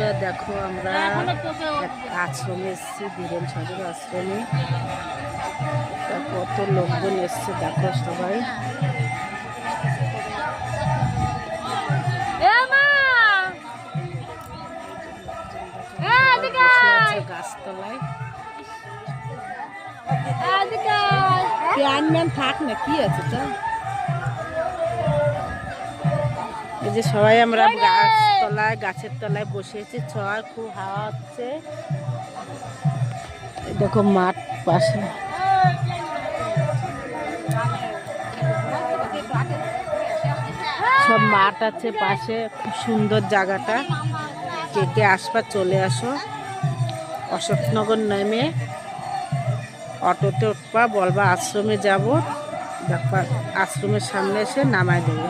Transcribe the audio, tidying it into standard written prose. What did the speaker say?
বন্ধুরা দেখো আমরা আশ্রমে এসেছি, বীরেন সাধুর আশ্রমে। কত লোকজন এসছে দেখো সবাই। গাছতলায় ম্যান থাক না, কি আছে তা। এই যে সবাই আমরা গাছের তলায় বসেছি, ছয় খুব হাওয়া হচ্ছে। দেখো মাঠ পাশে, সব মাঠ আছে পাশে, খুব সুন্দর জায়গাটা। কে কে আসবা চলে আসো। অশোকনগর নেমে অটোতে উঠবা, বলবা আশ্রমে যাব, দেখবা আশ্রমের সামনে এসে নামায় দেবে।